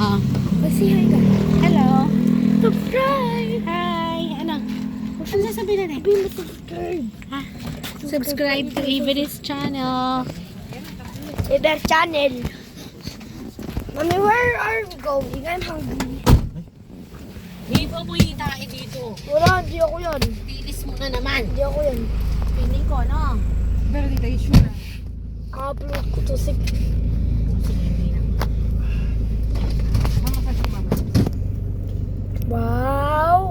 Ah. Kasi hi ka. Hello. Subscribe! Hi. Ano? Ano sasabihin na Sabihin mo subscribe. Ha? Subscribe to Avery's channel. In their channel. Mommy, where are we going? I'm hungry. Di ba mo tayo dito? Wala, hindi ako yan. Tilis mo na naman. Hindi ako yan. Piling ko, no? Pero di tayo sure. Upload ko to si... Sige, hindi na. Mama ka siya, mama. Wow!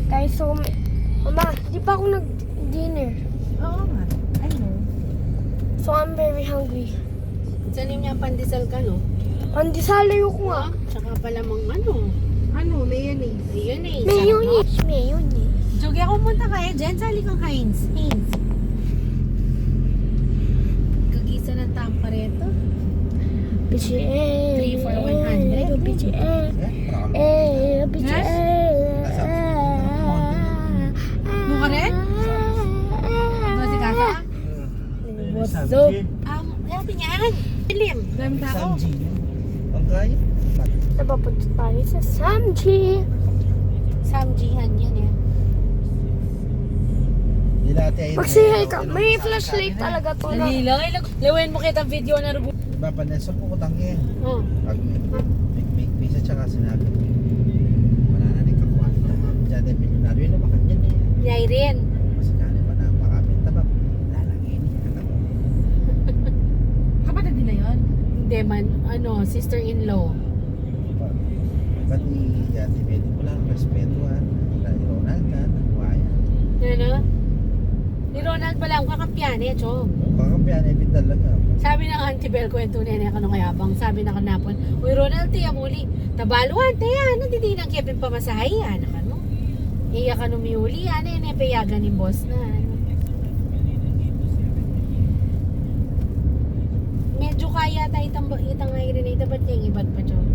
Guys, so... Mama, di pa ako nag-dinner. Oo nga. I know. So I'm very hungry. Salim niya ang pandesal ka, no? Pandesalayo ko nga. Tsaka pala mang ano. Ano, mayonnaise. Ayun eh. Mayonnaise. Mayonnaise. Jogi ako punta kaya dyan. Sali kang Heinz. Heinz. Kagisa ng tampareto. PGA. 3 for 100. PGA. PGA. Mo ka rin? Ano si Kaka? What's up? Sabi niyan. Pilim. Dami tao. Samji. Ang kaya? Napapunta tayo sa Samji. Samjihan yan eh. Hindi natin ayun. Magsihay ka. May flashlight talaga to na. Dali lang. Lawin mo kita video na rubo. Diba, panesol ko kutangin. Oh. Pag may sa tsaka sinabi ko, wala na rin kakuha. Diyan din, milyonaryo na baka dyan eh. Yay rin. Mas kanya pa na makapenta ba? Lalangin. Kapatid nila yun. Hindi man. Ano, sister-in-law. Ba't ni Ate Betty ko lang respeto ha? Ni Ronald ha? Nagwaya. Ano? Ni Ronald pala ang kakampiyan eh, Chong. Kakampiyan eh, talaga. Sabi ng Auntie Bel, kwento niya niya kanong kayabang. Sabi na kanapon, uy Ronald, tiya muli. Tabaluan, tiya. Nanditi ng kipin pamasahay. Ano ka no? Iya ka no miuli. Ano yun, payagan ni boss na. Ano. Medyo kaya tayo itang rin na itabat niya yung ibat pa, Chong.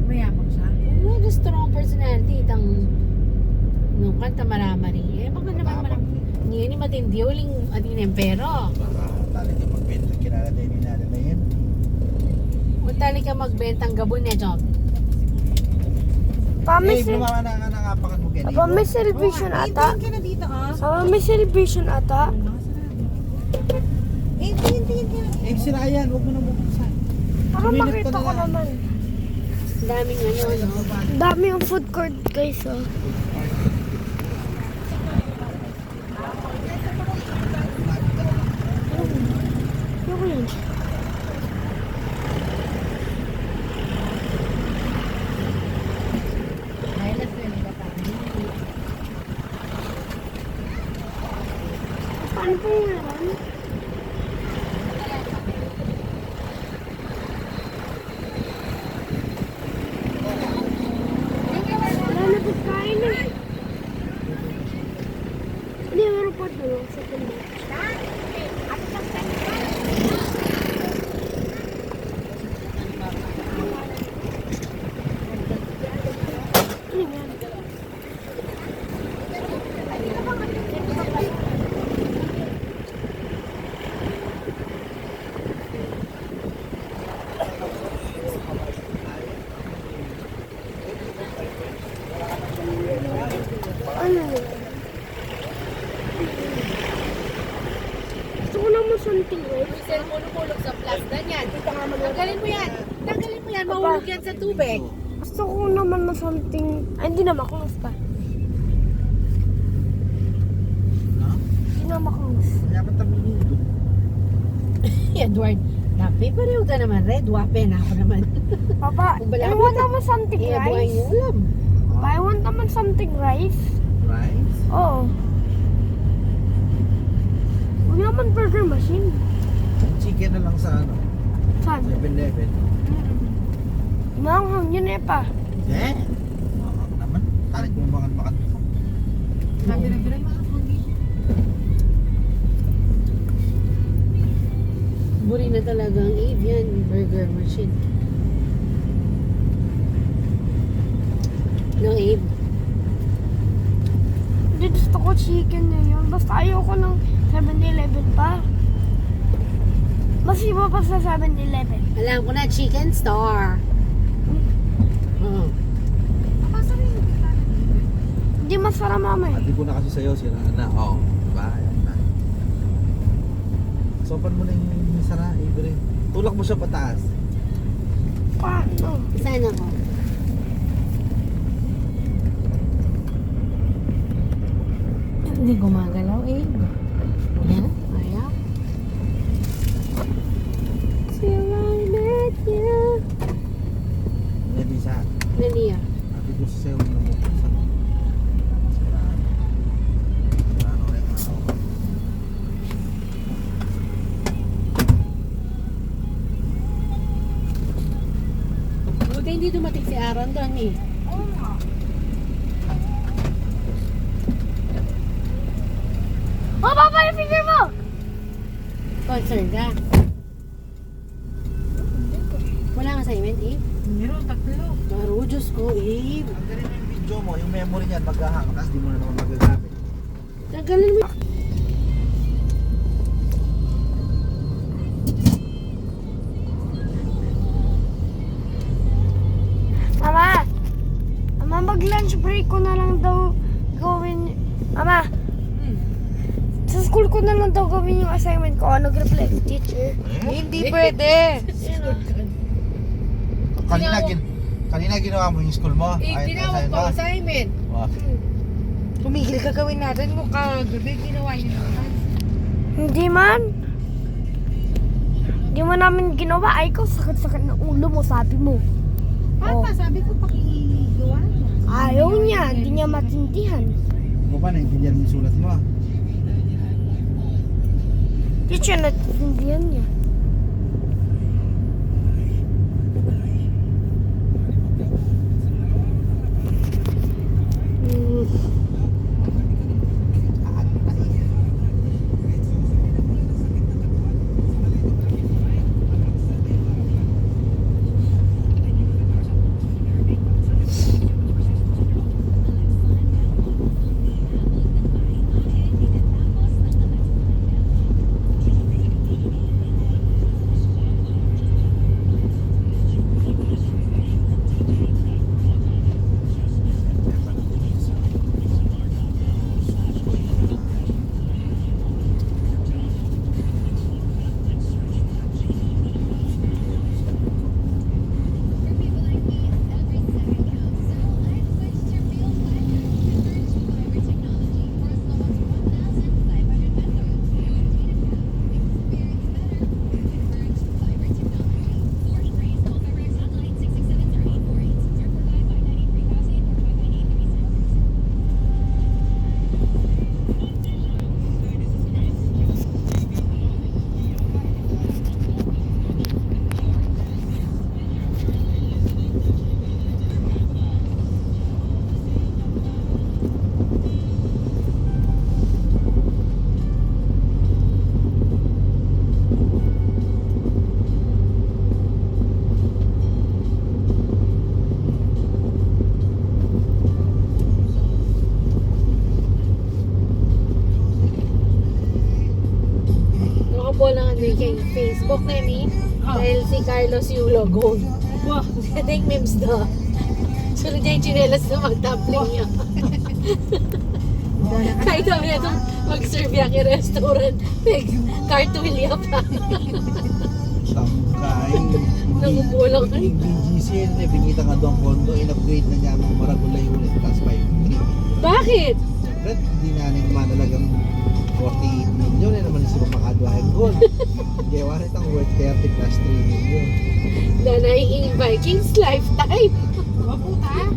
Mayabang siya. Medyo strong personality. Itang nung kanta maramari. Eh, baka naman maramari. Hindi ni matindi. Uling adin pero. Talaga magbenta. Kilala din ni natin na yan. Magtali ka magbentang gabon niya, Chong. Pa, may, Eh, bumama na nga nangapakan mo ganito. pa, may celebration ata. Hintayin ka na dito ah. Pa, may celebration ata. Hintayin ka na. Eh, sila yan. Huwag mo na bubuksan. Para Sumilip makita ka na ko lang. naman. Daming ano, no? Dami yung food court, guys, oh. Ano ko yan? Paano po yung meron? Wala na pagkain eh. Hindi, meron pa doon sa tulo. Ano yan? Ano yan? Gusto ko naman something, right? Cellphone hulog sa plastic yan. Tanggalin mo yan. Tanggalin mo yan. Mahulog yan sa tubig. Gusto ko naman na something... Ay, hindi na makungas pa. No? Hindi na makungas. Kaya ba't minuto? Edward, tapi pareho ka naman. Red, wapen ako naman. Papa, Kung bala I mo want ta- naman something Iya, buhay rice. yung ulam. Papa, I want naman something rice. Rice? Oo. Huwag naman burger machine. Chicken na lang sa ano? Saan? 7-Eleven. Manghang, yun eh pa. Eh? Mahal naman. Tarik mo makan-makan. Bira-bira mga hungry. Buri na talaga ang Avian burger machine. No, Abe. Hindi gusto ko ko chicken na yun. Basta ayoko ng 7-Eleven pa. Mas iba pa sa 7-Eleven. Alam ko na, chicken star. Kapasa rin yung kita. Hindi masarap mamaya. Adi ko na kasi sa'yo, sira na. Oo, diba? Ayan na. Sopan mo na yung sara, Ibre. Tulak mo siya pataas. Paano? Saan ako? Hindi gumagalaw eh. Ayan, ayaw. Till I met you. Hindi sa Naniya. adi ko sa sa'yo na mo. Sira. Ano rin ako. Buti hindi dumating si Aaron doon eh. Oh, Papa, yung finger mo! Concerned ka. Wala kang assignment eh. Meron, tatlo. Baro, Diyos ko eh. Ang galing yung video mo, yung memory niyan maghahang, tapos di mo na naman magagamit. Nagalan mo. Mama! Mama, mag-lunch break ko na lang daw gawin. Mama! Sa school ko na lang daw gawin yung assignment ko. Nag-reply, teacher. Hindi pwede. Kanina ginawa mo yung school mo. Tinawag ko assignment. Wow. Tumigil ka gawin natin mo kagabi. Ginawa niyo naman. Hindi man. Hindi mo namin ginawa. Ay, ikaw sakit-sakit ng ulo mo, sabi mo. Papa, sabi ko pakigawa mo. Ayaw niya. Hindi niya matindihan. Mo ba, naintindihan mo yung sulat mo? Teacher, natindihan niya. Nakapol lang din kay Facebook na yun dahil si Carlos yung logo. Wow, I think memes daw. Sunod niya yung chinelas na mag-tumbling niya. Kahit daw niya itong mag-serve yan kay restaurant, cartwheel niya pa. Tangkay. Nangubulang ka. Yung BGC, binita nga doon kondo, in-upgrade na niya ang Maragulay unit, plus 5-3. Bakit? Siyempre, hindi na nang manalagang 48 million, eh naman si Pamakadwa and Gold. Kaya wala itang worth 30 plus 3 million. Na naiingin Vikings lifetime. Maputa.